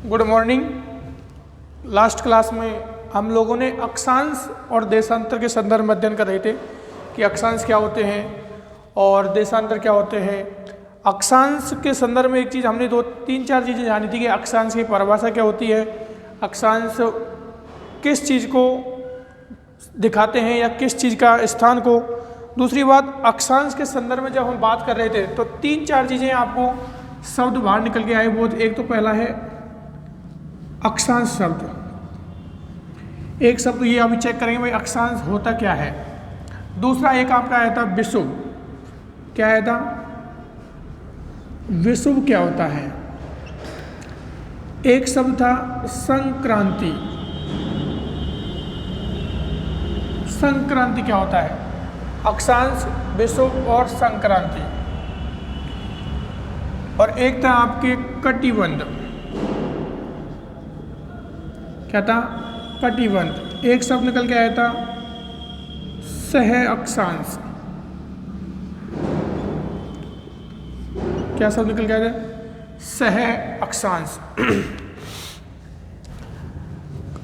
Good morning. Last class में हम लोगों ने अक्षांश और देशांतर के संदर्भ में अध्ययन कर रहे थे कि अक्षांश क्या होते हैं और देशांतर क्या होते हैं। अक्षांश के संदर्भ में एक चीज़ हमने दो तीन चार चीज़ें जानी थी कि अक्षांश की परिभाषा क्या होती है, अक्षांश किस चीज़ को दिखाते हैं या किस चीज़ का स्थान को। दूसरी बात, अक्षांश के संदर्भ में जब हम बात कर रहे थे तो तीन चार चीज़ें आपको शब्द बाहर निकल के आए। वो एक तो पहला है अक्षांश शब्द। एक शब्द ये अभी चेक करेंगे भाई अक्षांश होता क्या है। दूसरा एक आपका आया था विषुव। क्या आया था? विषुव क्या होता है। एक शब्द था संक्रांति। संक्रांति क्या होता है? अक्षांश, विषुव और संक्रांति। और एक था आपके कटिबंध। क्या था? कटिबंध। एक शब्द निकल के आया था सह अक्षांश। क्या शब्द निकल के आया था? सह अक्षांश।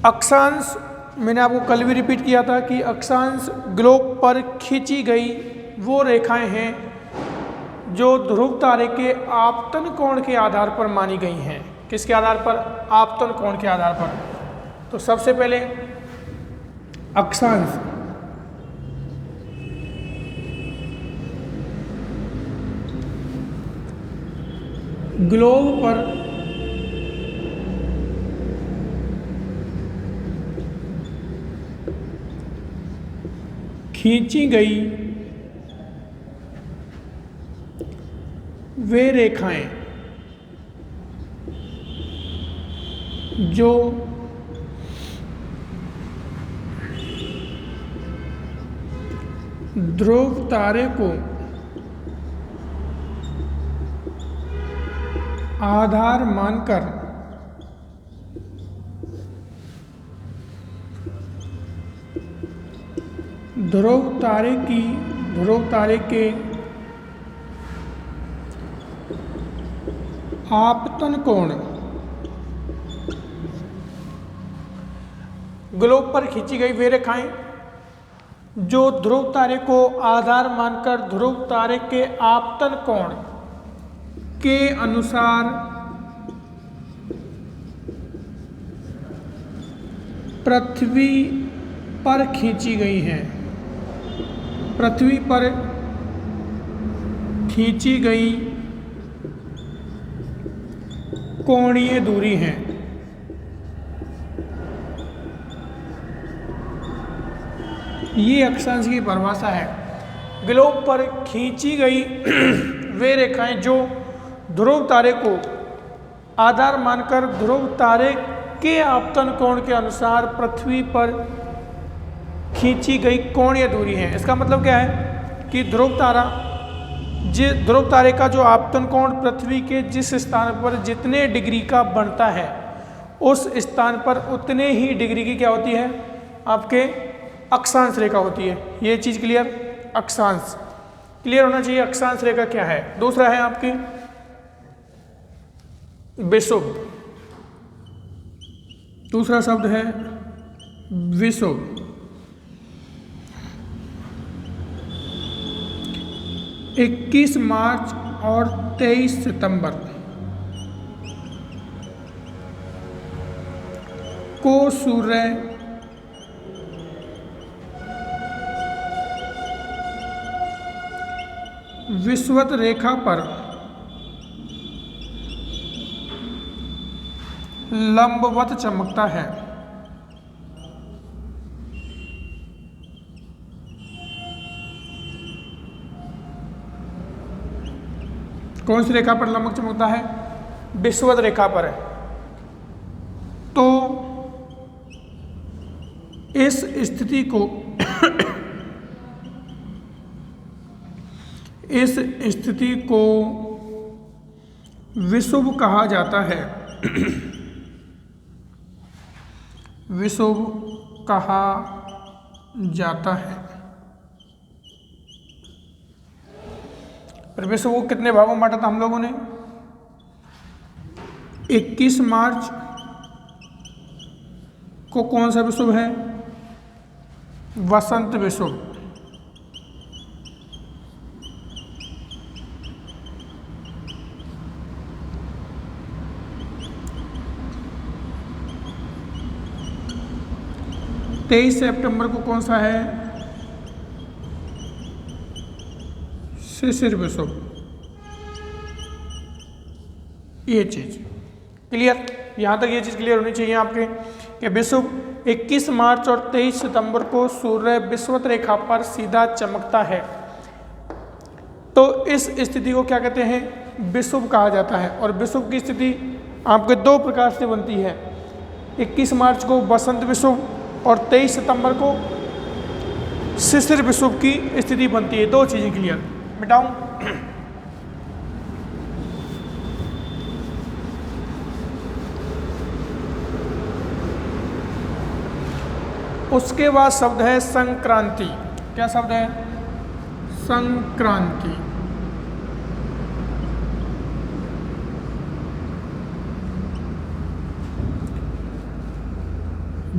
अक्षांश मैंने आपको कल भी रिपीट किया था कि अक्षांश ग्लोब पर खींची गई वो रेखाएं हैं जो ध्रुव तारे के आपतन कोण के आधार पर मानी गई हैं। किसके आधार पर? आपतन कोण के आधार पर। तो सबसे पहले अक्षांश ग्लोब पर खींची गई वे रेखाएं जो ध्रुव तारे को आधार मानकर ध्रुव तारे के आपतन कोण ग्लोब पर खींची गई वे रेखाएं जो ध्रुव तारे को आधार मानकर ध्रुव तारे के आपतन कोण के अनुसार पृथ्वी पर खींची गई हैं। पृथ्वी पर खींची गई कोणीय दूरी है। ये अक्षांश की परिभाषा है। ग्लोब पर खींची गई वे रेखाएं जो ध्रुव तारे को आधार मानकर ध्रुव तारे के आपतन कोण के अनुसार पृथ्वी पर खींची गई कोणीय दूरी है। इसका मतलब क्या है कि ध्रुव तारे का जो आपतन कोण पृथ्वी के जिस स्थान पर जितने डिग्री का बनता है उस स्थान पर उतने ही डिग्री की क्या होती है? आपके अक्षांश रेखा होती है। ये चीज़ क्लियर? अक्षांश क्लियर होना चाहिए। अक्षांश रेखा क्या है? दूसरा है आपके विषुव। दूसरा शब्द है विषुव। इक्कीस मार्च और 23 सितंबर को सूर्य विषुवत रेखा पर लंबवत चमकता है। कौन सी रेखा पर लंबवत चमकता है? विषुवत रेखा पर है। तो इस स्थिति को विषुव कहा जाता है। विषुव कहा जाता है। और विश्व को कितने भागों में बांटा था हम लोगों ने? 21 मार्च को कौन सा विषुव है? वसंत विषुव। तेईस सितंबर को कौन सा है? शिशिर विषुव। ये चीज क्लियर, यहाँ तक ये चीज क्लियर होनी चाहिए आपके कि विषुव 21 मार्च और 23 सितंबर को सूर्य विषुवत रेखा पर सीधा चमकता है। तो इस स्थिति को क्या कहते हैं? विषुव कहा जाता है। और विषुव की स्थिति आपके दो प्रकार से बनती है। 21 मार्च को वसंत विषुव और 23 सितंबर को शिशिर विषुव की स्थिति बनती है। दो चीजें क्लियर। मिटाऊं? उसके बाद शब्द है संक्रांति। क्या शब्द है? संक्रांति।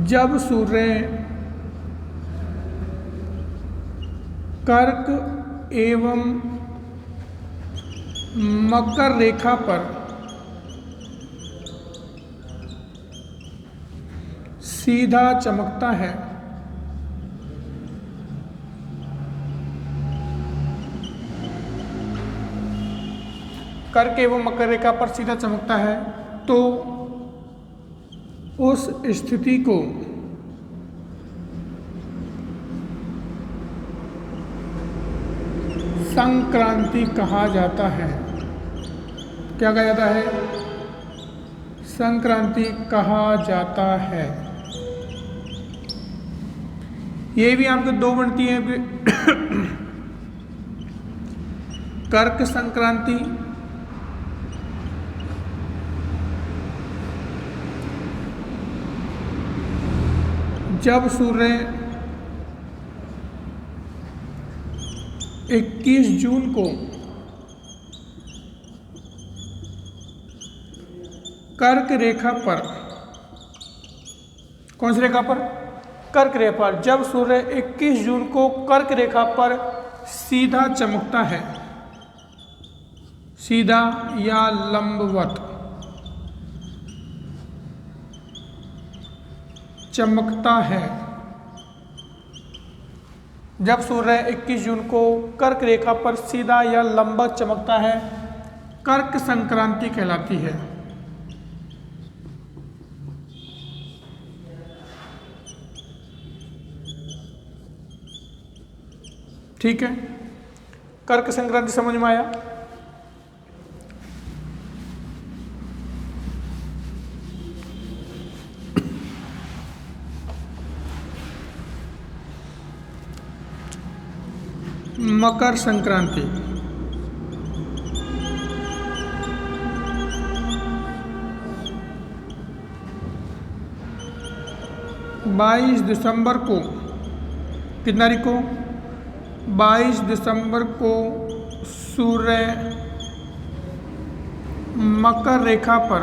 जब सूर्य कर्क एवं मकर रेखा पर सीधा चमकता है, कर्क एवं मकर रेखा पर सीधा चमकता है, तो उस स्थिति को संक्रांति कहा जाता है। क्या कहा जाता है? संक्रांति कहा जाता है। ये भी आपको दो बनती है, कर्क संक्रांति जब सूर्य 21 जून को कर्क रेखा पर, कौन सी रेखा पर? कर्क रेखा पर। जब सूर्य 21 जून को कर्क रेखा पर सीधा चमकता है, सीधा या लंबवत चमकता है। जब सूर्य 21 जून को कर्क रेखा पर सीधा या लंबवत चमकता है, कर्क संक्रांति कहलाती है। ठीक है, कर्क संक्रांति समझ में आया? मकर संक्रांति बाईस दिसंबर को, कितना तारीख को? 22 दिसंबर को सूर्य मकर रेखा पर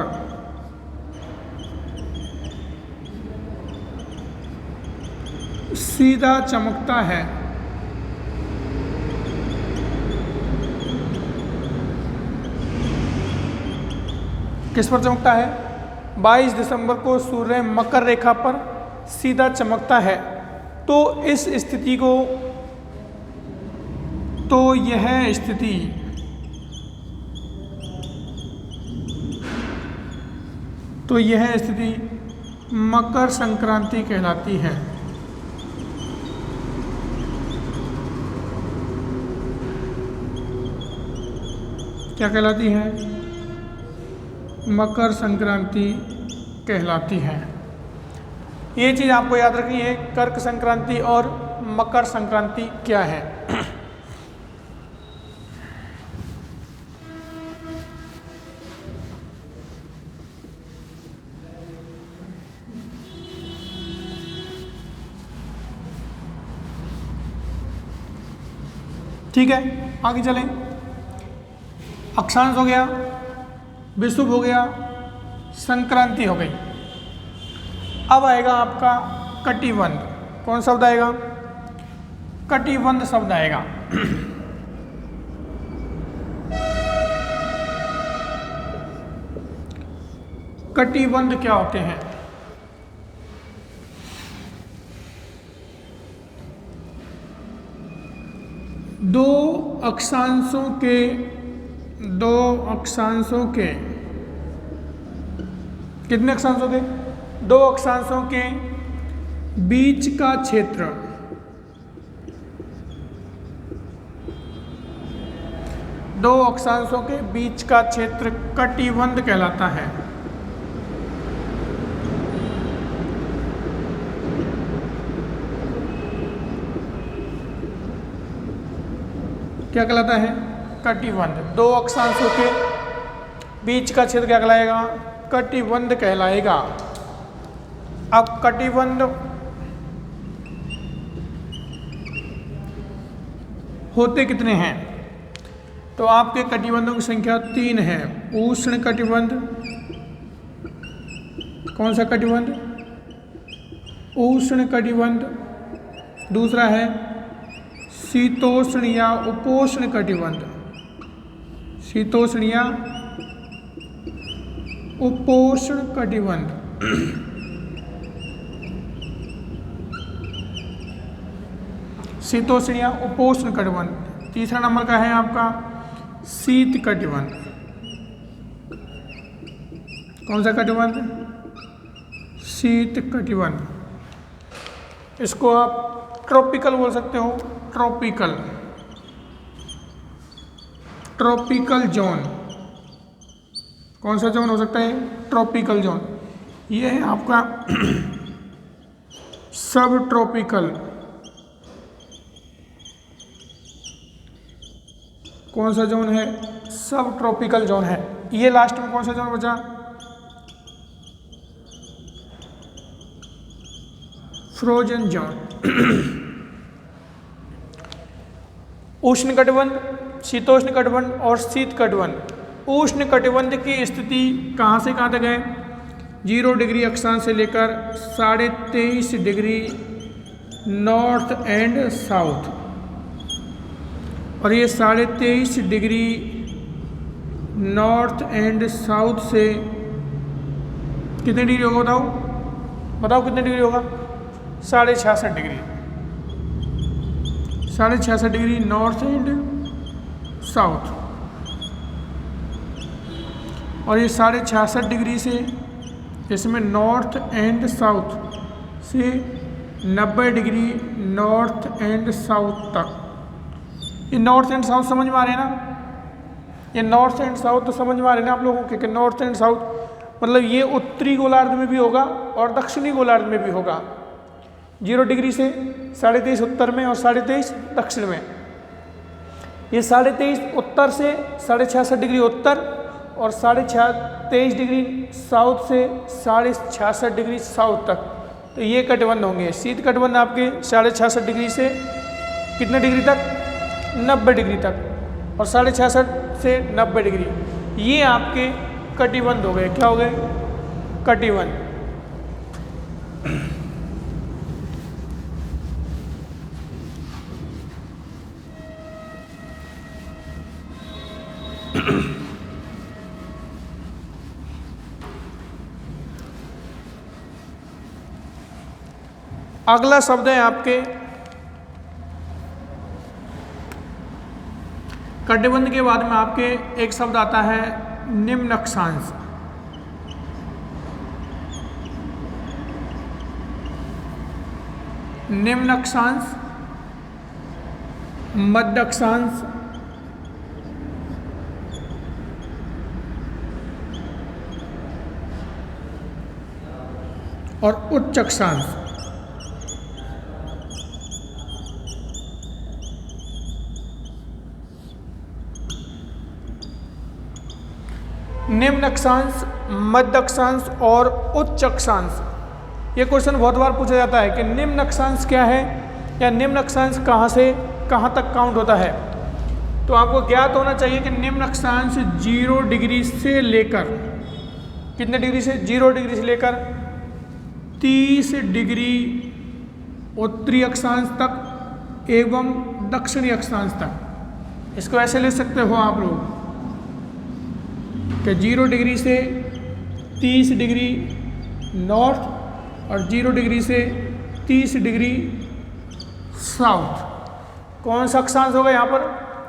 सीधा चमकता है। किस पर चमकता है? 22 दिसंबर को सूर्य मकर रेखा पर सीधा चमकता है। तो इस स्थिति को, तो यह स्थिति मकर संक्रांति कहलाती है। क्या कहलाती है? मकर संक्रांति कहलाती है। ये चीज़ आपको याद रखनी है, कर्क संक्रांति और मकर संक्रांति क्या है। ठीक है, आगे चलें। अक्षांश हो गया, विषुव हो गया, संक्रांति हो गई। अब आएगा आपका कटिबंध। कौन शब्द आएगा? कटिबंध शब्द आएगा। कटिबंध क्या होते हैं? दो अक्षांशों के कितने अक्षांशों के? दो अक्षांशों के बीच का क्षेत्र दो अक्षांशों के बीच का क्षेत्र कटिबंध कहलाता है। क्या कहलाता है? कटिबंध। दो अक्षांशों के बीच का क्षेत्र क्या कहलाएगा? कटिबंध कहलाएगा। अब कटिबंध होते कितने हैं? तो आपके कटिबंधों की संख्या 3 है। उष्ण कटिबंध, कौन सा कटिबंध? उष्ण कटिबंध। दूसरा है शीतोष्ण या उपोष्ण कटिबंध। शीतोष्ण या उपोष्ण कटिबंध। शीतोष्ण या उपोष्ण कटिबंध। तीसरा नंबर का है आपका शीत कटिबंध। कौन सा कटिबंध? शीत कटिबंध। इसको आप ट्रॉपिकल बोल सकते हो। Tropical zone. कौन सा जोन हो सकता है? Tropical zone. ये है आपका सब ट्रॉपिकल। कौन सा जोन है? सब ट्रॉपिकल जोन है। ये लास्ट में कौन सा जोन बचा? Frozen zone. उष्ण कटिबंध, शीतोष्ण कटिबंध और शीत कटिबंध। उष्ण कटिबंध की स्थिति कहाँ से कहाँ तक है? 0 डिग्री अक्षांश से लेकर 23.5 डिग्री नॉर्थ एंड साउथ। और ये 23.5 डिग्री नॉर्थ एंड साउथ से कितने डिग्री होगा? बताओ कितने डिग्री होगा? 66.5 degree. 66.5 degree north and south. और ये 66.5 डिग्री से, इसमें नॉर्थ एंड साउथ से 90 डिग्री नॉर्थ एंड साउथ तक। ये नॉर्थ एंड साउथ समझ में आ रहे हैं ना? ये नॉर्थ एंड साउथ तो समझ में आ रहे हैं ना आप लोगों के? कि नॉर्थ एंड साउथ मतलब ये उत्तरी गोलार्ध में भी होगा और दक्षिणी गोलार्ध में भी होगा। 0 डिग्री से 23.5 उत्तर में और 23.5 दक्षिण में। ये 23.5 उत्तर से 66.5 डिग्री उत्तर और 23.5 डिग्री साउथ से 66.5 डिग्री साउथ तक। तो ये कटिबंध होंगे। शीत कटिबंध आपके 66.5 डिग्री से कितने डिग्री तक? 90 डिग्री तक। और 66.5 से 90 डिग्री ये आपके कटिबंध हो गए। क्या हो गए? कटिबंध। अगला शब्द है आपके कटिबंध के बाद में आपके एक शब्द आता है निम्न अक्षांश। निम्न अक्षांश, मध्य अक्षांश और उच्च अक्षांश। निम्न अक्षांश, मध्य अक्षांश और उच्च अक्षांश। ये क्वेश्चन बहुत बार पूछा जाता है कि निम्न अक्षांश क्या है या निम्न अक्षांश कहाँ से कहाँ तक काउंट होता है। तो आपको ज्ञात होना चाहिए कि निम्न अक्षांश 0 डिग्री से लेकर कितने डिग्री से? 0 डिग्री से लेकर 30 डिग्री उत्तरी अक्षांश तक एवं दक्षिणी अक्षांश तक। इसको ऐसे ले सकते हो आप लोग कि 0 डिग्री से 30 डिग्री नॉर्थ और 0 डिग्री से 30 डिग्री साउथ। कौन सा अक्षांश होगा यहाँ पर?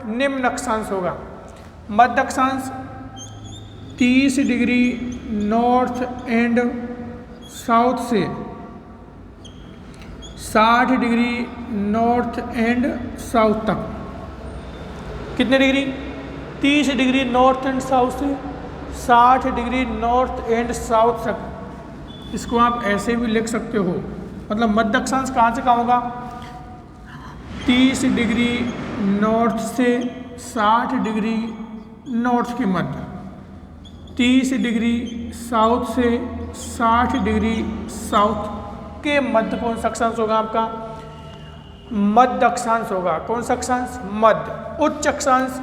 निम्न अक्षांश होगा। मध्य अक्षांश 30 डिग्री नॉर्थ एंड साउथ से 60 डिग्री नॉर्थ एंड साउथ तक। कितने degree? 30 degree north and south से 60 डिग्री नॉर्थ एंड साउथ तक। इसको आप ऐसे भी लिख सकते हो, मतलब मध्य अक्षांश कहाँ से कहाँ होगा? 30 डिग्री नॉर्थ से 60 डिग्री नॉर्थ के मध्य, 30 डिग्री साउथ से 60 डिग्री साउथ के मध्य कौन सा अक्षांश होगा आपका? मध्य अक्षांश होगा। कौन सा अक्षांश? मध्य। उच्च अक्षांश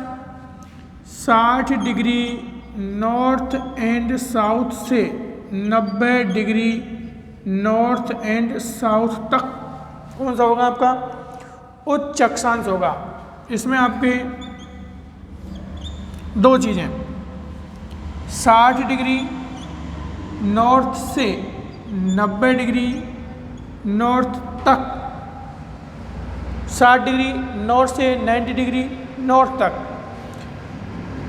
60 डिग्री नॉर्थ एंड साउथ से 90 डिग्री नॉर्थ एंड साउथ तक कौन सा होगा आपका? उच्च अक्षांश होगा। इसमें आपके दो चीज़ें, 60 डिग्री नॉर्थ से 90 डिग्री नॉर्थ तक, 60 डिग्री नॉर्थ से 90 डिग्री नॉर्थ तक।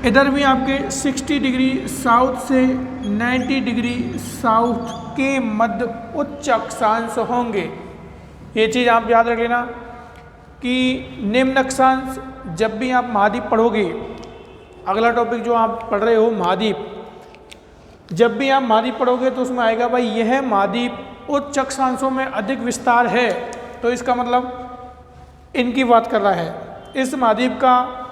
इधर भी आपके 60 डिग्री साउथ से 90 डिग्री साउथ के मध्य उच्च अक्षांश होंगे। ये चीज़ आप याद रख लेना कि निम्न अक्षांश जब भी आप महाद्वीप पढ़ोगे, अगला टॉपिक जो आप पढ़ रहे हो महाद्वीप, जब भी आप महाद्वीप पढ़ोगे तो उसमें आएगा भाई यह महाद्वीप उच्च अक्षांशों में अधिक विस्तार है, तो इसका मतलब इनकी बात कर रहा है। इस महाद्वीप का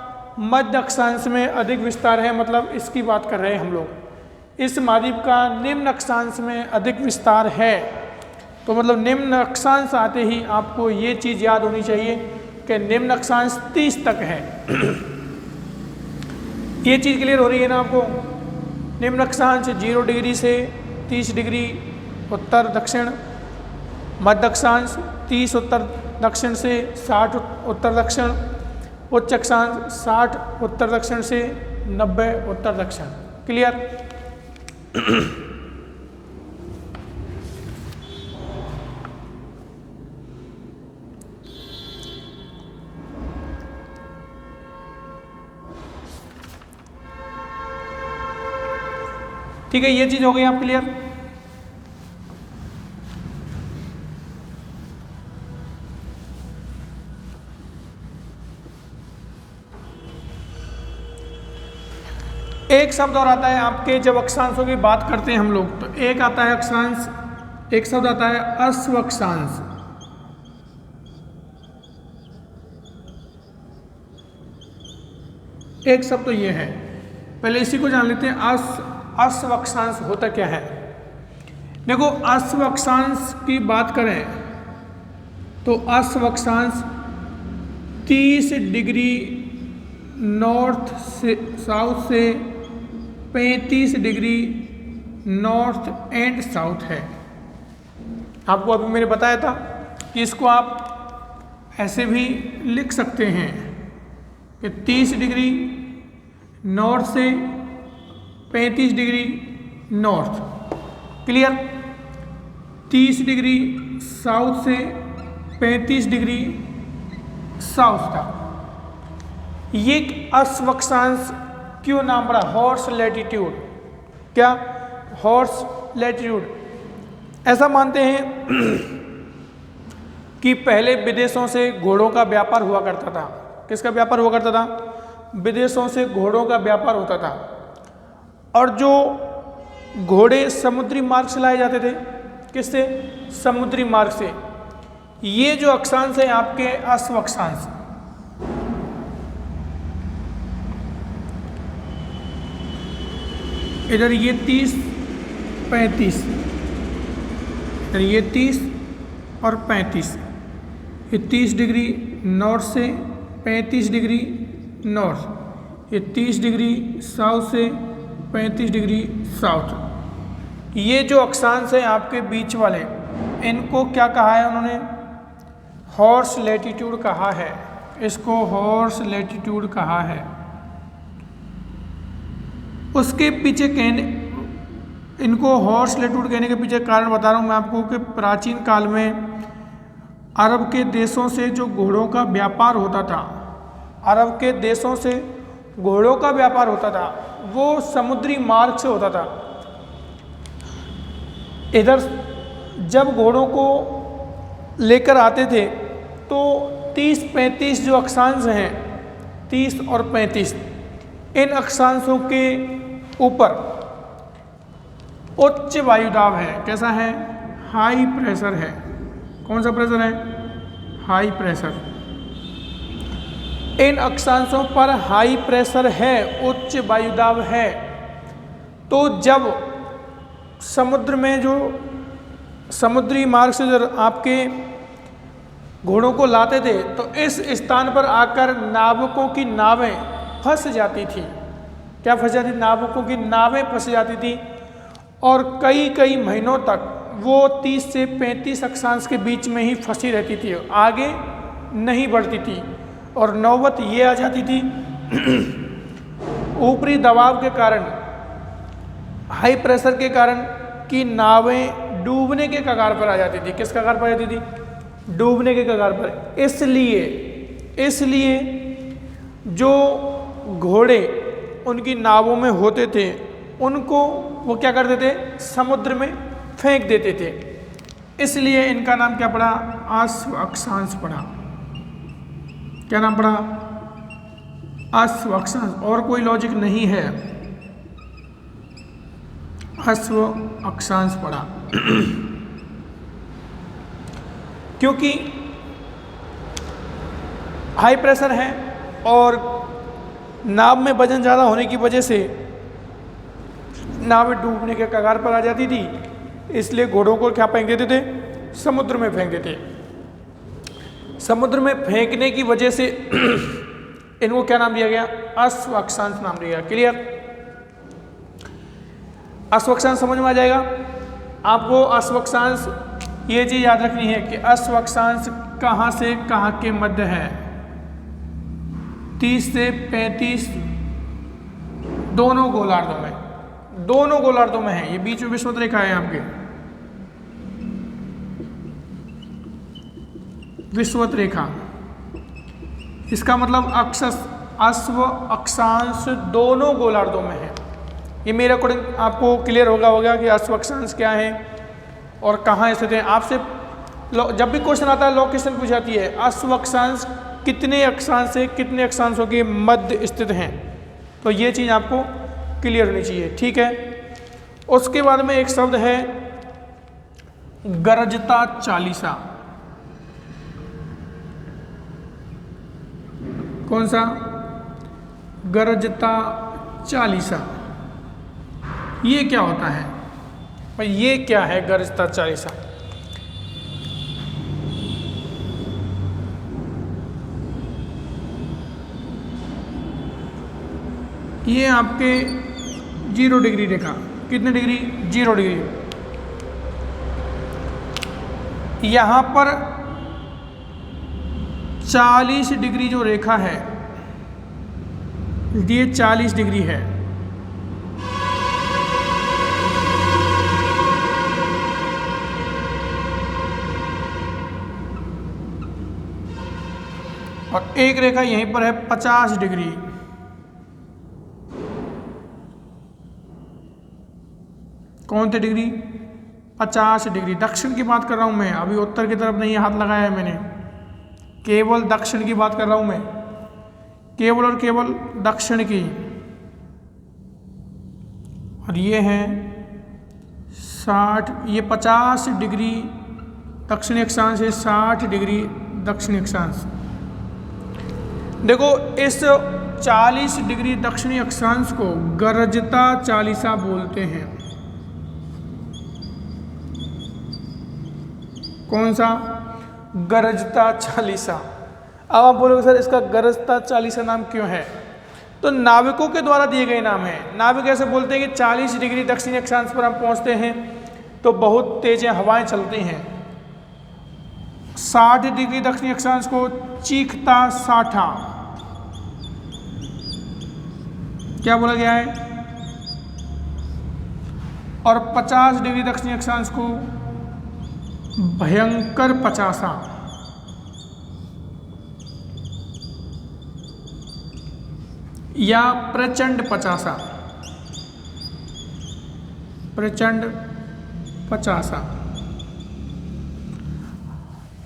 मध्य अक्षांश में अधिक विस्तार है, मतलब इसकी बात कर रहे हैं हम लोग। इस महाद्वीप का निम्न अक्षांश में अधिक विस्तार है, तो मतलब निम्न अक्षांश आते ही आपको ये चीज़ याद होनी चाहिए कि निम्न अक्षांश 30 तक है। ये चीज़ क्लियर हो रही है ना आपको? निम्न अक्षांश 0 डिग्री से 30 डिग्री उत्तर दक्षिण, मध्य अक्षांश 30 उत्तर दक्षिण से 60 उत्तर दक्षिण, उच्च अक्षांश 60 उत्तर दक्षिण से 90 उत्तर दक्षिण। क्लियर? ठीक है, ये चीज हो गई आप क्लियर? एक शब्द और आता है आपके, जब अक्षांशों की बात करते हैं हम लोग, तो एक आता है अक्षांश, एक शब्द आता है अश्व अक्षांश। एक शब्द तो ये है, पहले इसी को जान लेते हैं। अश्व अक्षांश होता क्या है? देखो, अश्व अक्षांश की बात करें तो अश्व अक्षांश 30 डिग्री नॉर्थ से साउथ से 35 डिग्री नॉर्थ एंड साउथ है। आपको अभी मैंने बताया था कि इसको आप ऐसे भी लिख सकते हैं कि 30 डिग्री नॉर्थ से 35 degree north. Clear? 30 degree south से 35 डिग्री साउथ का ये अश्व अक्षांश क्यों नाम पड़ा? Horse latitude. क्या? Horse latitude. ऐसा मानते हैं कि पहले विदेशों से घोड़ों का व्यापार हुआ करता था। किसका व्यापार हुआ करता था? विदेशों से घोड़ों का व्यापार होता था, और जो घोड़े समुद्री मार्ग से लाए जाते थे। किससे? समुद्री मार्ग से। ये जो अक्षांश है आपके अश्व अक्षांश, इधर ये 30 35, इधर ये 30 और 35, ये 30 डिग्री नॉर्थ से 35 डिग्री नॉर्थ, ये 30 डिग्री साउथ से 35 डिग्री साउथ। ये जो अक्षांश है आपके बीच वाले, इनको क्या कहा है उन्होंने? हॉर्स लैटिट्यूड कहा है, इसको हॉर्स लैटिट्यूड कहा है। उसके पीछे इनको हॉर्स लैटिट्यूड कहने के पीछे कारण बता रहा हूँ मैं आपको कि प्राचीन काल में अरब के देशों से जो घोड़ों का व्यापार होता था, अरब के देशों से घोड़ों का व्यापार होता था, वो समुद्री मार्ग से होता था। इधर जब घोड़ों को लेकर आते थे तो 30-35 जो अक्षांश हैं, 30 और 35, इन अक्षांशों के ऊपर उच्च वायुदाब है। कैसा है? हाई प्रेशर है। कौन सा प्रेशर है? High pressure. इन अक्षांशों पर हाई प्रेशर है, उच्च वायुदाब है। तो जब समुद्र में जो समुद्री मार्ग से जो आपके घोड़ों को लाते थे तो इस स्थान पर आकर नाविकों की नावें फंस जाती थी। क्या फंस जाती? नाविकों की नावें फंस जाती थी और कई कई महीनों तक वो 30 से 35 अक्षांश के बीच में ही फंसी रहती थी, आगे नहीं बढ़ती थी। और नौबत ये आ जाती थी ऊपरी दबाव के कारण, हाई प्रेशर के कारण, कि नावें डूबने के कगार पर आ जाती थी। किस कगार पर आ जाती थी? डूबने के कगार पर। इसलिए जो घोड़े उनकी नावों में होते थे उनको वो क्या करते थे? समुद्र में फेंक देते थे। इसलिए इनका नाम क्या पड़ा? अश्व अक्षांश पड़ा। क्या नाम पड़ा? अश्व अक्षांश। और कोई लॉजिक नहीं है, अश्व अक्षांश पड़ा। क्योंकि हाई प्रेशर है और नाव में वजन ज़्यादा होने की वजह से नाव डूबने के कगार पर आ जाती थी। इसलिए घोड़ों को क्या फेंक देते थे? समुद्र में फेंक देते। समुद्र में फेंकने की वजह से इनको क्या नाम दिया गया? अश्व अक्षांश नाम दिया गया। क्लियर? अश्व अक्षांश समझ में आ जाएगा आपको? अश्व अक्षांश ये चीज याद रखनी है कि अश्व अक्षांश कहाँ से कहाँ के मध्य है? 30 से 35 दोनों गोलार्धों में है। ये बीच में विषुवत रेखा है आपके, विषुवत रेखा। इसका मतलब अश्व अक्षांश दोनों गोलार्धों में है। ये मेरे अकॉर्डिंग आपको क्लियर होगा कि अश्व अक्षांश क्या है और कहाँ स्थित है। आपसे जब भी क्वेश्चन आता है लोकेशन पूछ जाती है, अश्व अक्षांश कितने अक्षांश से कितने अक्षांशों के मध्य स्थित हैं, तो ये चीज़ आपको क्लियर होनी चाहिए। ठीक है। उसके बाद में एक शब्द है गरजता चालीसा। कौन सा? गरजता चालीसा। ये क्या होता है भाई? ये क्या है गरजता चालीसा? ये आपके 0 डिग्री रेखा। कितने डिग्री? 0 डिग्री। यहाँ पर 40 डिग्री जो रेखा है, ये 40 डिग्री है। और एक रेखा यहीं पर है 50 डिग्री। कौन सी डिग्री? 50 डिग्री। दक्षिण की बात कर रहा हूं मैं, अभी उत्तर की तरफ नहीं हाथ लगाया है मैंने, केवल दक्षिण की बात कर रहा हूं मैं, केवल और केवल दक्षिण की। और ये है 60, ये 50 डिग्री दक्षिणी अक्षांश है, 60 डिग्री दक्षिणी अक्षांश। देखो इस 40 डिग्री दक्षिणी अक्षांश को गरजता चालीसा बोलते हैं। कौन सा? गरजता चालीसा। अब आप बोलोगे सर इसका गरजता चालीसा नाम क्यों है? तो नाविकों के द्वारा दिए गए नाम है। नाविक ऐसे बोलते हैं कि 40 डिग्री दक्षिणी अक्षांश पर हम पहुंचते हैं तो बहुत तेज हवाएं चलती हैं, 60 डिग्री दक्षिणी अक्षांश को चीखता साठा क्या बोला गया है, और 50 डिग्री दक्षिणी अक्षांश को भयंकर पचासा या प्रचंड पचासा, प्रचंड पचासा।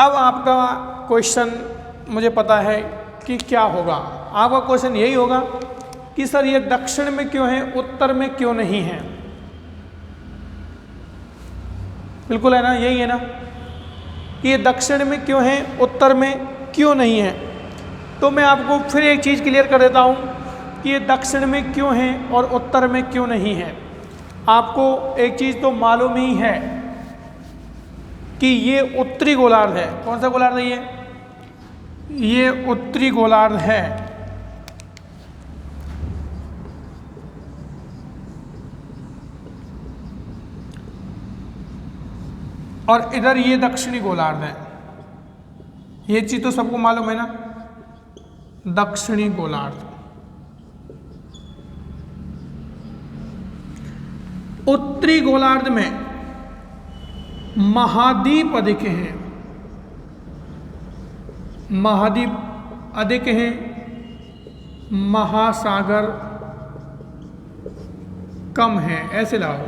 अब आपका क्वेश्चन मुझे पता है कि क्या होगा। आपका क्वेश्चन यही होगा कि सर ये दक्षिण में क्यों है, उत्तर में क्यों नहीं है। बिल्कुल है ना, यही है ना कि ये दक्षिण में क्यों है, उत्तर में क्यों नहीं है। तो मैं आपको फिर एक चीज़ क्लियर कर देता हूँ कि ये दक्षिण में क्यों है और उत्तर में क्यों नहीं है। आपको एक चीज़ तो मालूम ही है कि ये उत्तरी गोलार्ध है। कौन सा गोलार्ध है ये उत्तरी गोलार्ध है। और इधर ये दक्षिणी गोलार्ध है। ये चीज तो सबको मालूम है ना, दक्षिणी गोलार्ध। उत्तरी गोलार्ध में महाद्वीप अधिक हैं, महाद्वीप अधिक हैं, महासागर कम है। ऐसे लाओ,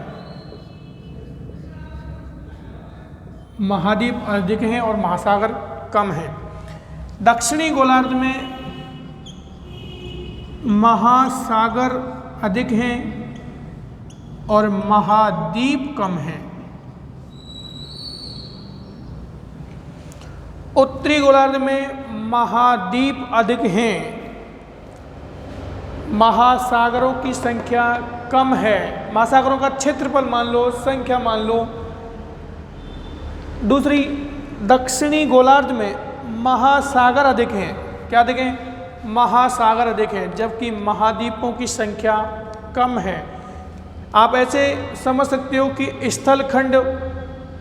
महाद्वीप अधिक हैं और महासागर कम है। दक्षिणी गोलार्ध में महासागर अधिक हैं और महाद्वीप कम हैं। उत्तरी गोलार्ध में महाद्वीप अधिक हैं, महासागरों की संख्या कम है। महासागरों का क्षेत्रफल मान लो, संख्या मान लो। दूसरी, दक्षिणी गोलार्ध में महासागर अधिक हैं। क्या अधिक हैं? महासागर अधिक हैं, जबकि महाद्वीपों की संख्या कम है। आप ऐसे समझ सकते हो कि स्थलखंड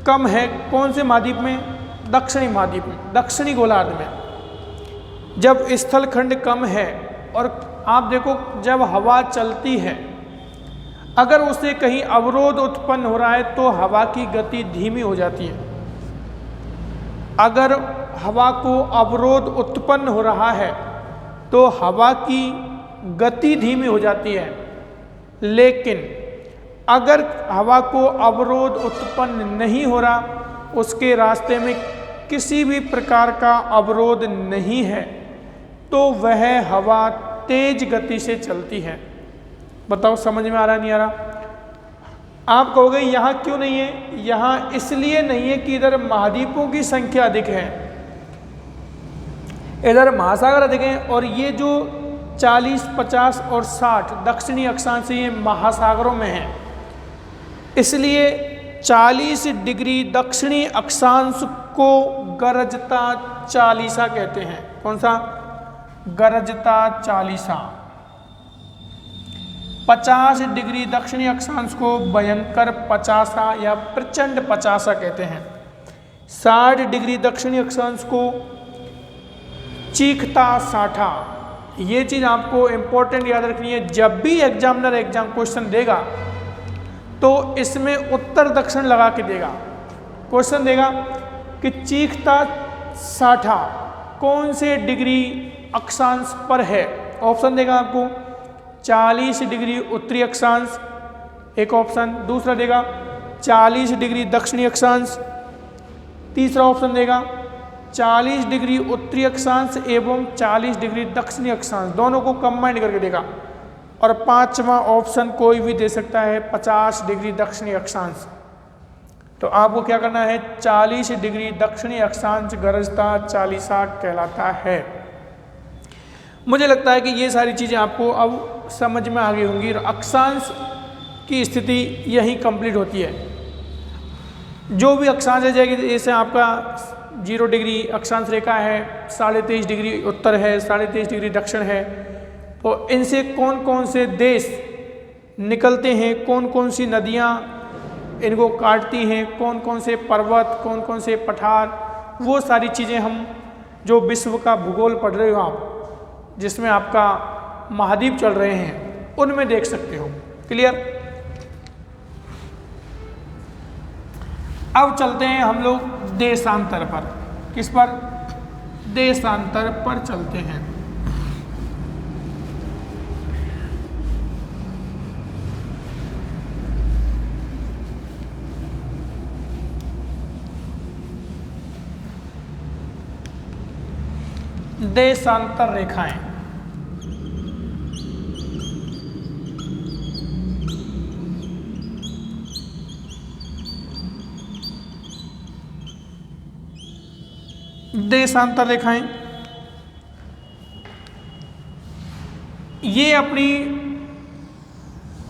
कम है। कौन से महाद्वीप में? दक्षिणी महाद्वीप में, दक्षिणी गोलार्ध में। जब स्थलखंड कम है और आप देखो जब हवा चलती है, अगर उससे कहीं अवरोध उत्पन्न हो रहा है तो हवा की गति धीमी हो जाती है। अगर हवा को अवरोध उत्पन्न हो रहा है तो हवा की गति धीमी हो जाती है। लेकिन अगर हवा को अवरोध उत्पन्न नहीं हो रहा, उसके रास्ते में किसी भी प्रकार का अवरोध नहीं है, तो वह हवा तेज गति से चलती है। बताओ समझ में आ रहा नहीं आ रहा? आप कहोगे यहाँ क्यों नहीं है? यहाँ इसलिए नहीं है कि इधर महाद्वीपों की संख्या अधिक है, इधर महासागर अधिक हैं, और ये जो 40, 50 और 60 दक्षिणी अक्षांश ये महासागरों में हैं। इसलिए 40 डिग्री दक्षिणी अक्षांश को गरजता चालीसा कहते हैं। कौन सा? गरजता चालीसा। 50 डिग्री दक्षिणी अक्षांश को भयंकर पचासा या प्रचंड पचासा कहते हैं। 60 डिग्री दक्षिणी अक्षांश को चीखता साठा। ये चीज़ आपको इंपॉर्टेंट याद रखनी है। जब भी एग्जामिनर एग्जाम क्वेश्चन देगा तो इसमें उत्तर दक्षिण लगा के देगा। क्वेश्चन देगा कि चीखता साठा कौन से डिग्री अक्षांश पर है। ऑप्शन देगा आपको 40 डिग्री उत्तरी अक्षांश, एक ऑप्शन। दूसरा देगा 40 डिग्री दक्षिणी अक्षांश। तीसरा ऑप्शन देगा 40 डिग्री उत्तरी अक्षांश एवं 40 डिग्री दक्षिणी अक्षांश, दोनों को कंबाइंड करके देगा। और पांचवा ऑप्शन कोई भी दे सकता है 50 डिग्री दक्षिणी अक्षांश। तो आपको क्या करना है? 40 डिग्री दक्षिणी अक्षांश गरजता चालीसा कहलाता है। मुझे लगता है कि ये सारी चीज़ें आपको अब समझ में आ गई होंगी। अक्षांश की स्थिति यही कंप्लीट होती है। जो भी अक्षांश है, जैसे आपका 0 डिग्री अक्षांश रेखा है, 23.5 डिग्री उत्तर है, 23.5 डिग्री दक्षिण है, तो इनसे कौन कौन से देश निकलते हैं, कौन कौन सी नदियाँ इनको काटती हैं, कौन कौन से पर्वत, कौन कौन से पठार, वो सारी चीज़ें हम जो विश्व का भूगोल पढ़ रहे हो आप, जिसमें आपका महाद्वीप चल रहे हैं, उनमें देख सकते हो। क्लियर। अब चलते हैं हम लोग देशांतर पर। किस पर? देशांतर पर चलते हैं। देशांतर रेखाएं। देशांतर रेखाएं ये अपनी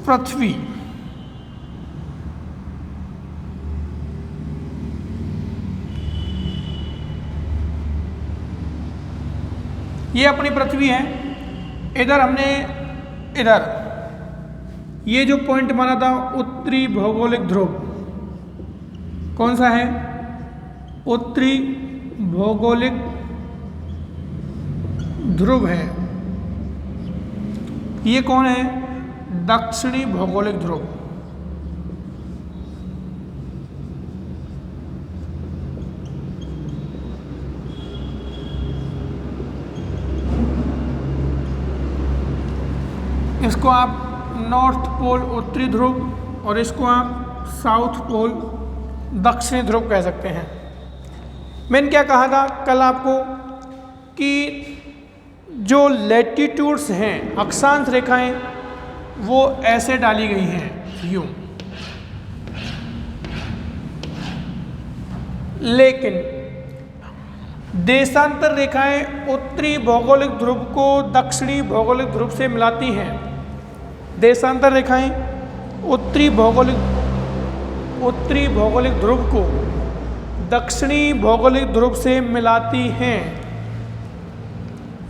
पृथ्वी है। इधर हमने ये जो पॉइंट माना था उत्तरी भौगोलिक ध्रुव, कौन सा है? उत्तरी भौगोलिक ध्रुव है। ये कौन है? दक्षिणी भौगोलिक ध्रुव। इसको आप नॉर्थ पोल उत्तरी ध्रुव और इसको आप साउथ पोल दक्षिणी ध्रुव कह सकते हैं। मैंने क्या कहा था कल आपको कि जो लैटिट्यूड्स हैं, अक्षांश रेखाएं, वो ऐसे डाली गई हैं यूं, लेकिन देशांतर रेखाएं उत्तरी भौगोलिक ध्रुव को दक्षिणी भौगोलिक ध्रुव से मिलाती हैं। देशांतर रेखाएं उत्तरी भौगोलिक ध्रुव को दक्षिणी भौगोलिक ध्रुव से मिलाती हैं।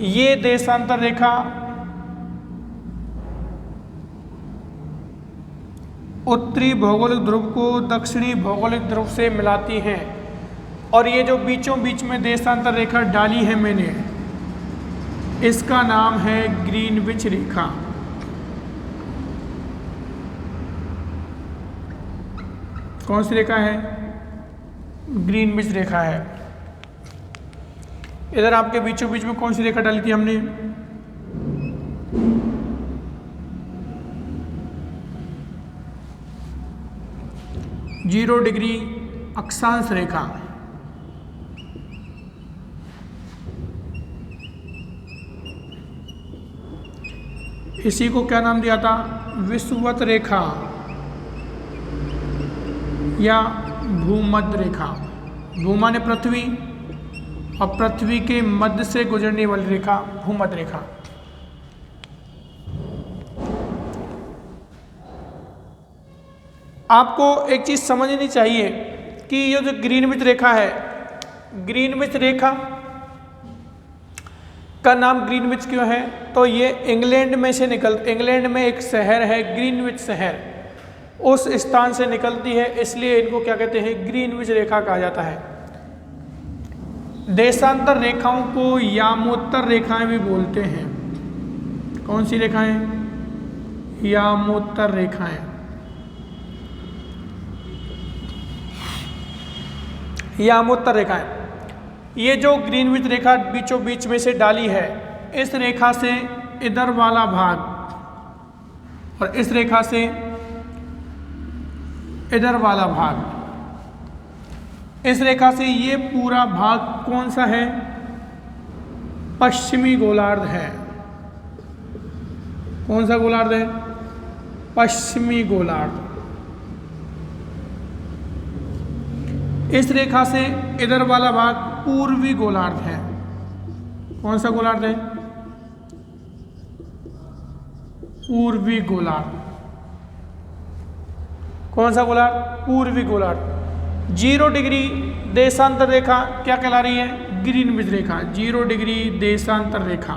ये देशांतर रेखा उत्तरी भौगोलिक ध्रुव को दक्षिणी भौगोलिक ध्रुव से मिलाती हैं। और ये जो बीचों बीच में देशांतर रेखा डाली है मैंने, इसका नाम है ग्रीनविच रेखा। कौन सी रेखा है? ग्रीनविच रेखा है। इधर आपके बीचों बीच में कौन सी रेखा डाली थी हमने? 0 डिग्री अक्षांश रेखा। इसी को क्या नाम दिया था? विषुवत रेखा या भूमध्य रेखा। भूमा ने पृथ्वी और पृथ्वी के मध्य से गुजरने वाली रेखा भूमध्य रेखा। आपको एक चीज समझनी चाहिए कि ये जो ग्रीनविच रेखा है, ग्रीनविच रेखा का नाम ग्रीनविच क्यों है? तो ये इंग्लैंड में एक शहर है ग्रीनविच शहर, उस स्थान से निकलती है, इसलिए इनको क्या कहते हैं? ग्रीनविच रेखा कहा जाता है। देशांतर रेखाओं को यामोत्तर रेखाएं भी बोलते हैं। कौन सी रेखाएं? यामोत्तर रेखाएं। यामोत्तर रेखाएं, ये जो ग्रीनविच रेखा बीचों बीच में से डाली है, इस रेखा से इधर वाला भाग और इस रेखा से इधर वाला भाग, इस रेखा से ये पूरा भाग कौन सा है? पश्चिमी गोलार्ध है। कौन सा गोलार्ध है? पश्चिमी गोलार्ध। इस रेखा से इधर वाला भाग पूर्वी गोलार्ध है। कौन सा गोलार्ध है? पूर्वी गोलार्ध। कौन सा गोलार्ध? पूर्वी गोलार्ध। 0 डिग्री देशांतर रेखा क्या कहला रही है? ग्रीनविच रेखा। 0 डिग्री देशांतर रेखा।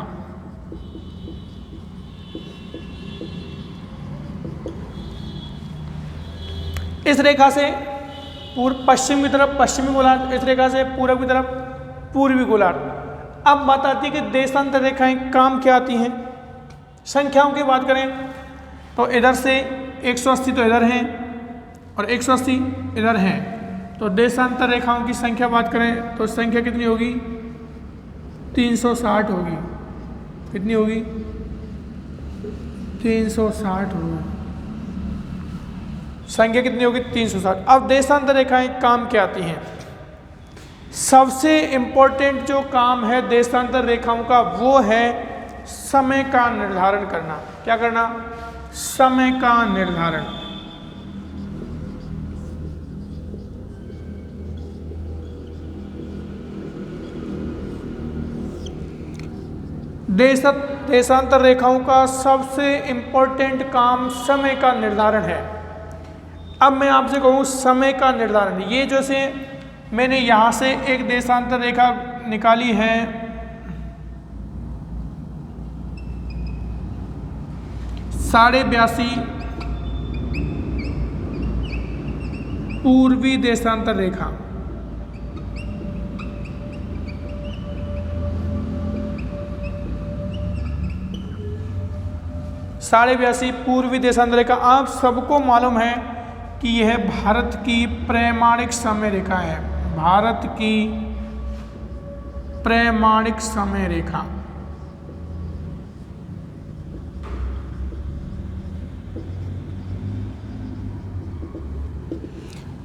इस रेखा से पश्चिम की तरफ पश्चिमी गोलार्ध, इस रेखा से पूरब की तरफ पूर्वी गोलार्ध। अब बात आती है कि देशांतर रेखाएं काम क्या आती हैं। संख्याओं की बात करें तो इधर से 180 तो इधर हैं और 180 इधर हैं, तो देशांतर रेखाओं की संख्या बात करें तो संख्या कितनी होगी? 360 होगी। कितनी होगी? 360 होगी। संख्या कितनी होगी? 360। अब देशांतर रेखाएं काम क्या आती हैं? सबसे इंपॉर्टेंट जो काम है देशांतर रेखाओं का वो है समय का निर्धारण करना। क्या करना? समय का निर्धारण। देशांतर रेखाओं का सबसे इंपॉर्टेंट काम समय का निर्धारण है। अब मैं आपसे कहूँ समय का निर्धारण, ये जैसे मैंने यहाँ से एक देशांतर रेखा निकाली है, साढ़े 82 पूर्वी देशांतर रेखा। साढ़े 82 पूर्वी देशांतर रेखा। आप सबको मालूम है कि यह भारत की प्रमाणिक समय रेखा है। भारत की प्रमाणिक समय रेखा।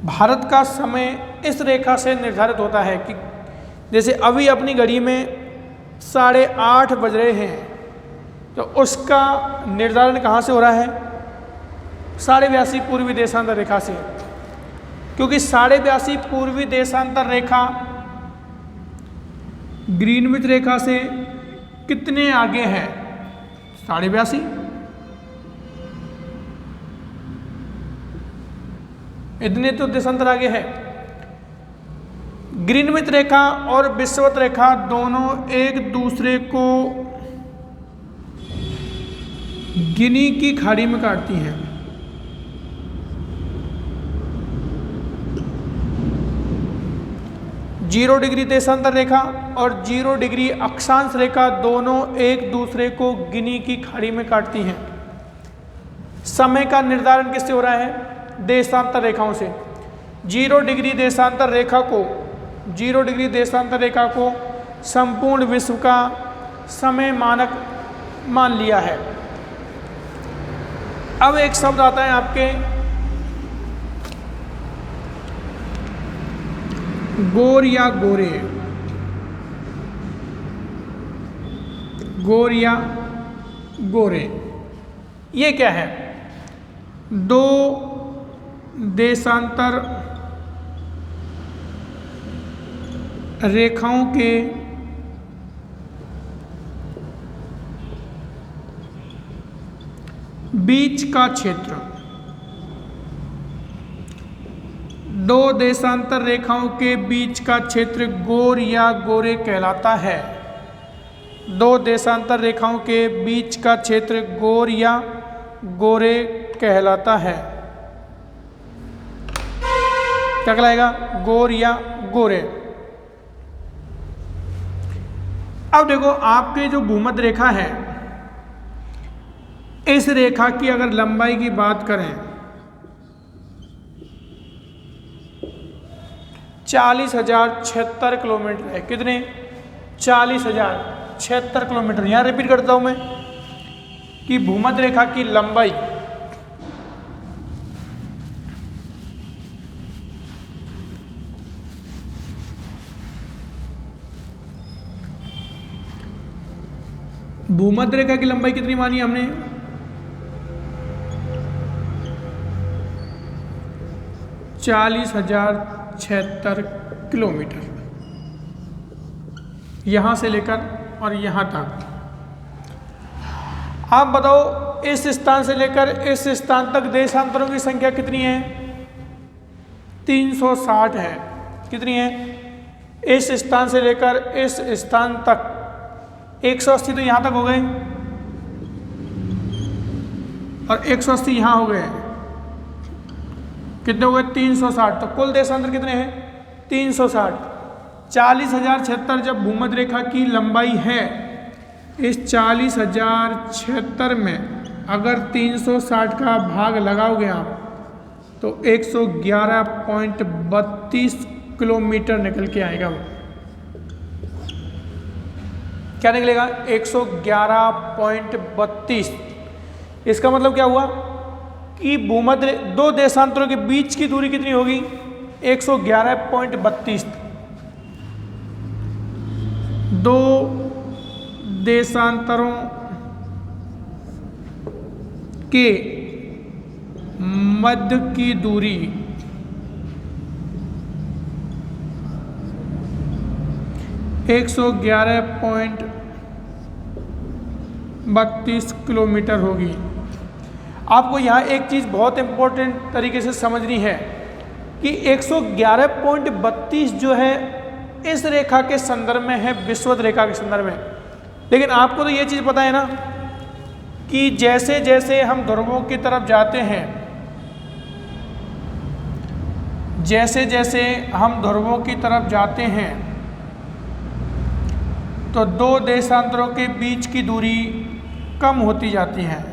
भारत का समय इस रेखा से निर्धारित होता है कि जैसे अभी अपनी घड़ी में 8:30 बज रहे हैं, तो उसका निर्धारण कहाँ से हो रहा है? 82 पूर्वी देशांतर रेखा से, क्योंकि 82 पूर्वी देशांतर रेखा ग्रीनविच रेखा से कितने आगे है? 82। इतने तो देशांतर आगे है। ग्रीनविच रेखा और विषुवत रेखा दोनों एक दूसरे को गिनी की खाड़ी में काटती हैं। जीरो डिग्री देशांतर रेखा और 0 डिग्री अक्षांश रेखा दोनों एक दूसरे को गिनी की खाड़ी में काटती हैं। समय का निर्धारण किससे हो रहा है? देशांतर रेखाओं से। 0 डिग्री देशांतर रेखा को 0 डिग्री देशांतर रेखा को संपूर्ण विश्व का समय मानक मान लिया है। अब एक शब्द आता है आपके गोर या गोरे। गोर या गोरे, ये क्या है? दो देशांतर रेखाओं के बीच का क्षेत्र। दो देशांतर रेखाओं के बीच का क्षेत्र गोर या गोरे कहलाता है। दो देशांतर रेखाओं के बीच का क्षेत्र गोर या गोरे कहलाता है। क्या कहलाएगा? गोर या गोरे। अब देखो, आपके जो भूमध्य रेखा है, इस रेखा की अगर लंबाई की बात करें 40,076 किलोमीटर है। कितने? 40,076 किलोमीटर। यहाँ रिपीट करता हूँ मैं कि भूमध्य रेखा की लंबाई भूमध्य रेखा की लंबाई कितनी मानी हमने? 40,076 किलोमीटर, यहाँ से लेकर और यहाँ तक। आप बताओ, इस स्थान से लेकर इस स्थान तक देशांतरों की संख्या कितनी है? 360 है। कितनी है? इस स्थान से लेकर इस स्थान तक 180 तो यहाँ तक हो गए और 180 यहाँ हो गए। कितने हो गए 360। तो कुल देशांतर कितने हैं 360। 40,076 जब भूमध्य रेखा की लंबाई है, इस 40,076 में अगर 360 का भाग लगाओगे आप तो 111.32 किलोमीटर निकल के आएगा। वो क्या निकलेगा 111.32। इसका मतलब क्या हुआ कि भूमध्य दो देशांतरों के बीच की दूरी कितनी होगी 111.32। दो देशांतरों के मध्य की दूरी 111.32 किलोमीटर होगी। आपको यहाँ एक चीज़ बहुत इंपॉर्टेंट तरीके से समझनी है कि 111.32 जो है इस रेखा के संदर्भ में है, विषुवत रेखा के संदर्भ में। लेकिन आपको तो ये चीज़ पता है ना कि जैसे जैसे हम ध्रुवों की तरफ जाते हैं, जैसे जैसे हम ध्रुवों की तरफ जाते हैं तो दो देशांतरों के बीच की दूरी कम होती जाती है।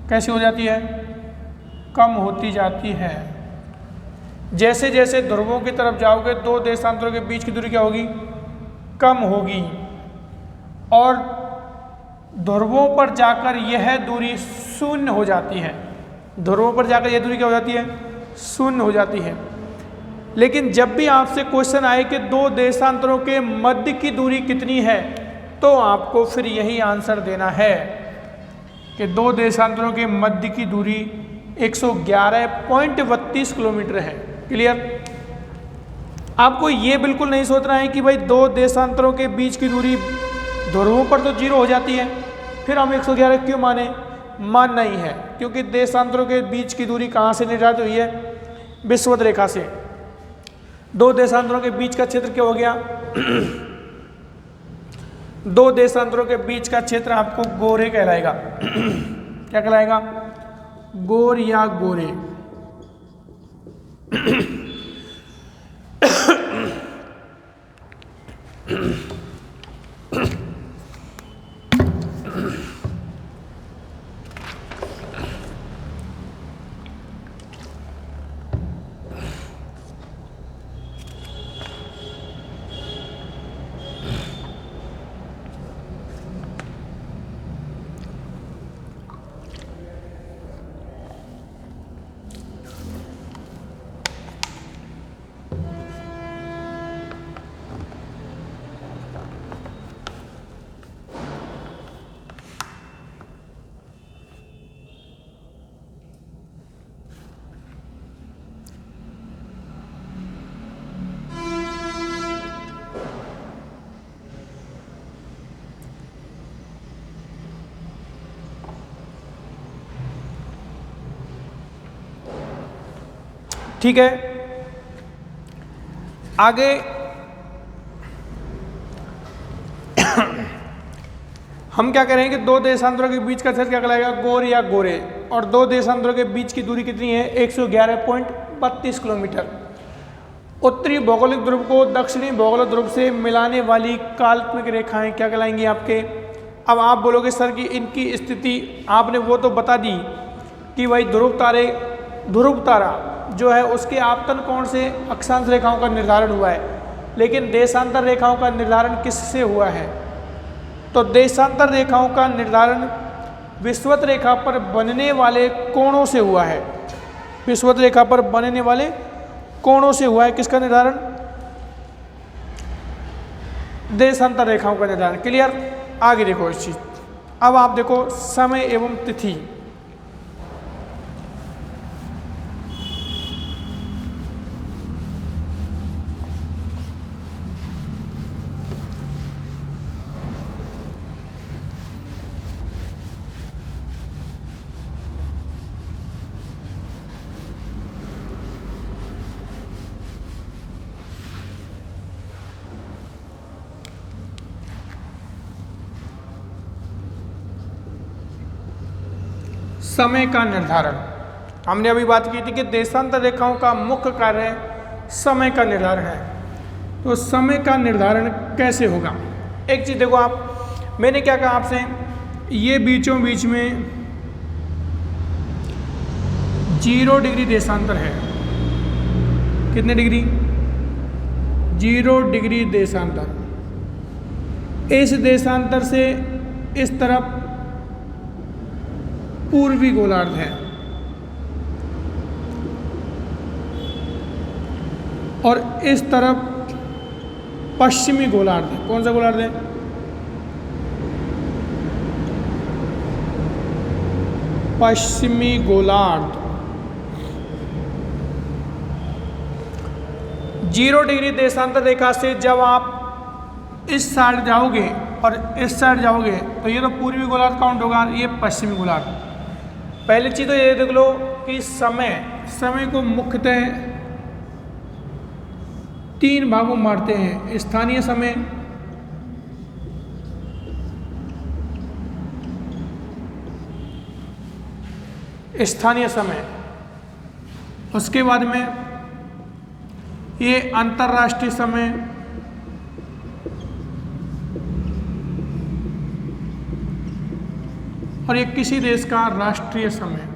कैसे हो जाती है कम होती जाती है। जैसे जैसे ध्रुवों की तरफ जाओगे दो देशांतरों के बीच की दूरी क्या होगी कम होगी, और ध्रुवों पर जाकर यह दूरी शून्य हो जाती है। ध्रुवों पर जाकर यह दूरी क्या हो जाती है शून्य हो जाती है। लेकिन जब भी आपसे क्वेश्चन आए कि दो देशांतरों के मध्य की दूरी कितनी है, तो आपको फिर यही आंसर देना है कि दो देशांतरों के मध्य की दूरी 111.32 किलोमीटर है। क्लियर। आपको ये बिल्कुल नहीं सोचना है कि भाई दो देशांतरों के बीच की दूरी ध्रुवों पर तो 0 हो जाती है, फिर हम 111 क्यों माने। मान नहीं है, क्योंकि देशांतरों के बीच की दूरी कहाँ से निर्धारित हुई है विषुवत रेखा से। दो देशांतरों के बीच का क्षेत्र क्या हो गया दो देशांतरों के बीच का क्षेत्र आपको गोरे कहलाएगा। क्या कहलाएगा गोर या गोरे। ठीक है, आगे हम क्या करेंगे कि दो देशांतरों के बीच का क्षेत्र क्या कहलाएगा गोर या गोरे, और दो देशांतरों के बीच की दूरी कितनी है 111.32 किलोमीटर। उत्तरी भौगोलिक ध्रुव को दक्षिणी भौगोलिक ध्रुव से मिलाने वाली काल्पनिक रेखाएं क्या कहलाएंगी आपके। अब आप बोलोगे सर कि इनकी स्थिति आपने वो तो बता दी कि भाई ध्रुव तारा जो है उसके आपतन कोण से अक्षांश रेखाओं का निर्धारण हुआ है, लेकिन देशांतर रेखाओं का निर्धारण किससे हुआ है। तो देशांतर रेखाओं का निर्धारण विषुवत रेखा पर बनने वाले कोणों से हुआ है। विषुवत रेखा पर बनने वाले कोणों से हुआ है किसका निर्धारण देशांतर रेखाओं का निर्धारण। क्लियर। आगे देखो इस चीज। अब आप देखो समय एवं तिथि। समय का निर्धारण हमने अभी बात की थी कि देशांतर रेखाओं का मुख्य कार्य समय का निर्धारण है। तो समय का निर्धारण कैसे होगा? एक चीज़ देखो आप, मैंने क्या कहा आपसे, ये बीचों बीच में 0 डिग्री देशांतर है। कितने डिग्री? 0 डिग्री देशांतर। इस देशांतर से इस तरफ पूर्वी गोलार्ध है और इस तरफ पश्चिमी गोलार्ध है। कौन सा गोलार्ध है? पश्चिमी गोलार्ध। 0 डिग्री देशांतर रेखा से जब आप इस साइड जाओगे और इस साइड जाओगे तो ये तो पूर्वी गोलार्ध काउंट होगा, ये पश्चिमी गोलार्ध। पहली चीज़ तो ये देख लो कि समय को मुख्यतः 3 भागों में बांटते हैं। स्थानीय समय, उसके बाद में ये अंतर्राष्ट्रीय समय, और ये किसी देश का राष्ट्रीय समय।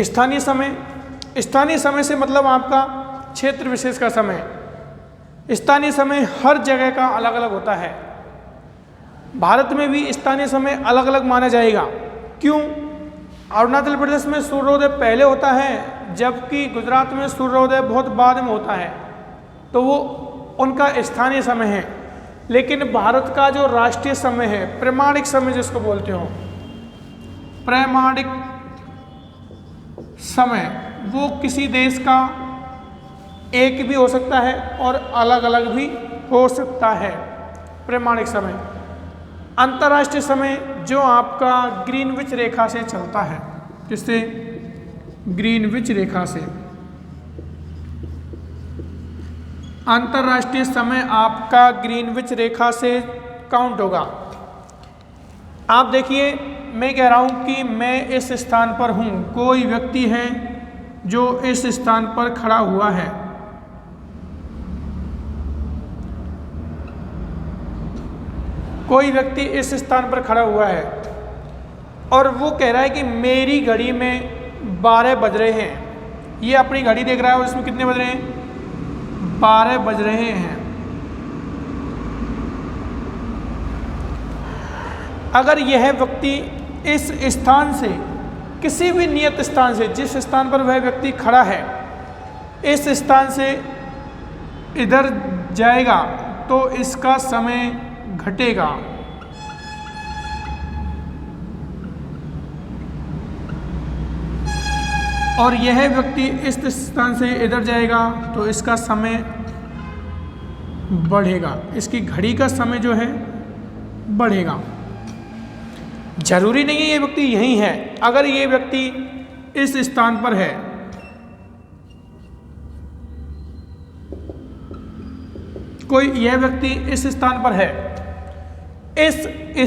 स्थानीय समय से मतलब आपका क्षेत्र विशेष का समय। स्थानीय समय हर जगह का अलग अलग होता है। भारत में भी स्थानीय समय अलग अलग माना जाएगा। क्यों? अरुणाचल प्रदेश में सूर्योदय पहले होता है, जबकि गुजरात में सूर्योदय बहुत बाद में होता है, तो वो उनका स्थानीय समय है। लेकिन भारत का जो राष्ट्रीय समय है, प्रमाणिक समय जिसको बोलते हो, प्रमाणिक समय, वो किसी देश का एक भी हो सकता है और अलग अलग भी हो सकता है, प्रमाणिक समय। अंतर्राष्ट्रीय समय जो आपका ग्रीनविच रेखा से चलता है। किससे? ग्रीनविच रेखा से। अंतर्राष्ट्रीय समय आपका ग्रीनविच रेखा से काउंट होगा। आप देखिए, मैं कह रहा हूं कि मैं इस स्थान पर हूं, कोई व्यक्ति है जो इस स्थान पर खड़ा हुआ है, कोई व्यक्ति इस स्थान पर खड़ा हुआ है और वो कह रहा है कि मेरी घड़ी में 12 बज रहे हैं। ये अपनी घड़ी देख रहा है और इसमें कितने बज रहे हैं? 12 बज रहे हैं। अगर यह व्यक्ति इस स्थान से, किसी भी नियत स्थान से, जिस स्थान पर वह व्यक्ति खड़ा है, इस स्थान से इधर जाएगा तो इसका समय घटेगा। और यह व्यक्ति इस स्थान से इधर जाएगा तो इसका समय बढ़ेगा। इसकी घड़ी का समय जो है बढ़ेगा। जरूरी नहीं है ये व्यक्ति यहीं है। अगर ये व्यक्ति इस स्थान पर है, कोई यह व्यक्ति इस स्थान पर है, इस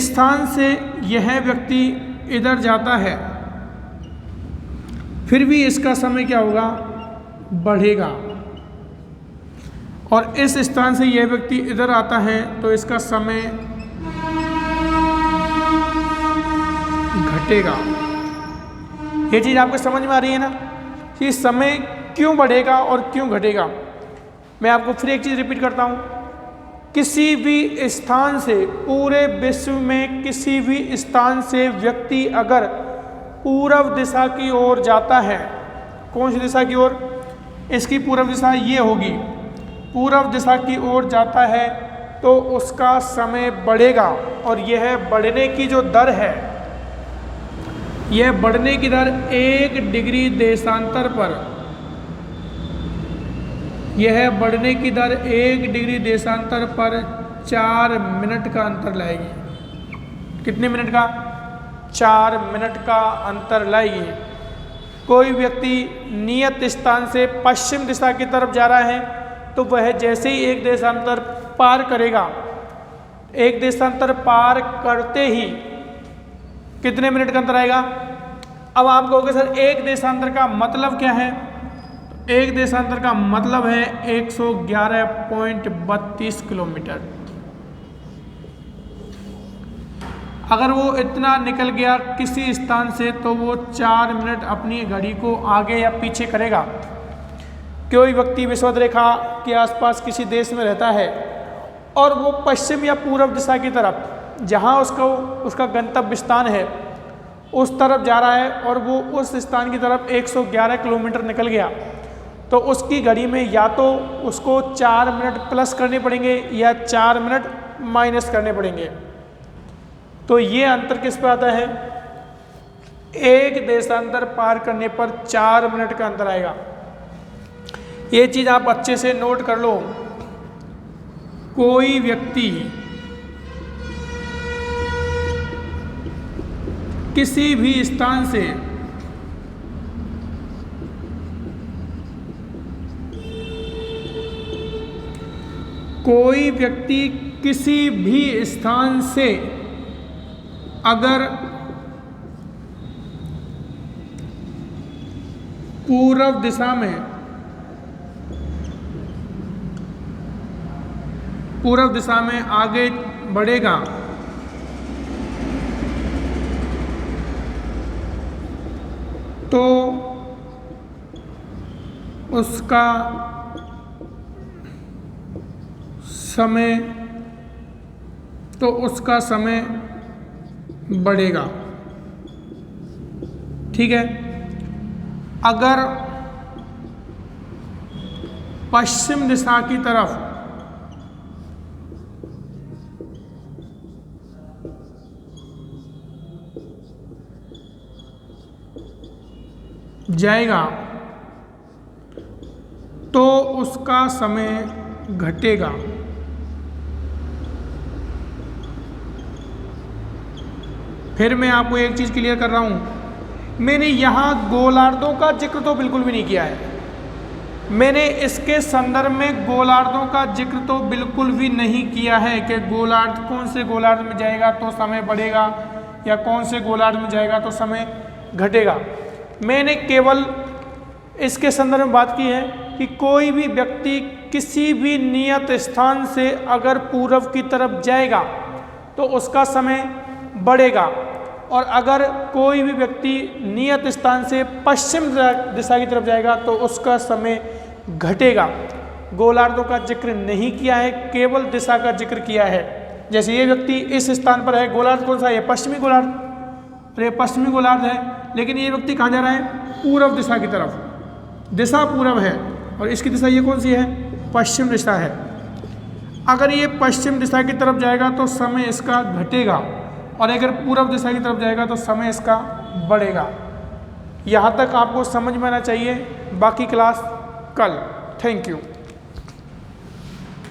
स्थान से यह व्यक्ति इधर जाता है, फिर भी इसका समय क्या होगा? बढ़ेगा। और इस स्थान से यह व्यक्ति इधर आता है तो इसका समय घटेगा। ये चीज़ आपको समझ में आ रही है ना कि समय क्यों बढ़ेगा और क्यों घटेगा? मैं आपको फिर एक चीज़ रिपीट करता हूँ। किसी भी स्थान से, पूरे विश्व में किसी भी स्थान से व्यक्ति अगर पूर्व दिशा की ओर जाता है, कौन सी दिशा की ओर? इसकी पूर्व दिशा ये होगी। पूर्व दिशा की ओर जाता है तो उसका समय बढ़ेगा। और यह बढ़ने की जो दर है, यह बढ़ने की दर 1 डिग्री देशांतर पर, यह बढ़ने की दर 1 डिग्री देशांतर पर 4 मिनट का अंतर लाएगी। कितने मिनट का? 4 मिनट का अंतर लाएगी। कोई व्यक्ति नियत स्थान से पश्चिम दिशा की तरफ जा रहा है तो वह जैसे ही 1 देशांतर पार करेगा एक देशांतर पार करते ही कितने मिनट का अंतर आएगा। अब आप कहोगे सर एक देशांतर का मतलब क्या है। एक देशांतर का मतलब है 111.32 किलोमीटर। अगर वो इतना निकल गया किसी स्थान से तो वो 4 मिनट अपनी घड़ी को आगे या पीछे करेगा। कोई व्यक्ति विषुवत रेखा के आसपास किसी देश में रहता है और वो पश्चिम या पूर्व दिशा की तरफ जहाँ उसका गंतव्य स्थान है उस तरफ जा रहा है और वो उस स्थान की तरफ 111 किलोमीटर निकल गया तो उसकी घड़ी में या तो उसको 4 मिनट प्लस करने पड़ेंगे या 4 मिनट माइनस करने पड़ेंगे। तो ये अंतर किस पे आता है, एक देशांतर पार करने पर 4 मिनट का अंतर आएगा। ये चीज़ आप अच्छे से नोट कर लो। कोई व्यक्ति किसी भी स्थान से अगर पूर्व दिशा में आगे बढ़ेगा तो उसका समय बढ़ेगा। ठीक है। अगर पश्चिम दिशा की तरफ जाएगा तो उसका समय घटेगा। फिर मैं आपको एक चीज़ क्लियर कर रहा हूँ, मैंने यहाँ गोलार्धों का जिक्र तो बिल्कुल भी नहीं किया है। मैंने इसके संदर्भ में गोलार्धों का जिक्र तो बिल्कुल भी नहीं किया है कि गोलार्ध कौन से गोलार्ध में जाएगा तो समय बढ़ेगा या कौन से गोलार्ध में जाएगा तो समय घटेगा। मैंने केवल इसके संदर्भ में बात की है कि कोई भी व्यक्ति किसी भी नियत स्थान से अगर पूर्व की तरफ जाएगा तो उसका समय बढ़ेगा और अगर कोई भी व्यक्ति नियत स्थान से पश्चिम दिशा की तरफ जाएगा तो उसका समय घटेगा। गोलार्धों का जिक्र नहीं किया है, केवल दिशा का जिक्र किया है। जैसे ये व्यक्ति इस स्थान पर है, गोलार्ध कौन सा है, पश्चिमी गोलार्ध, तो ये पश्चिमी गोलार्ध है, लेकिन ये व्यक्ति कहाँ जा रहा है, पूर्व दिशा की तरफ। दिशा पूर्व है और इसकी दिशा ये कौन सी है, पश्चिम दिशा है। अगर ये पश्चिम दिशा की तरफ जाएगा तो समय इसका घटेगा और अगर पूर्व दिशा की तरफ जाएगा तो समय इसका बढ़ेगा। यहाँ तक आपको समझ में आना चाहिए। बाकी क्लास कल। Thank you.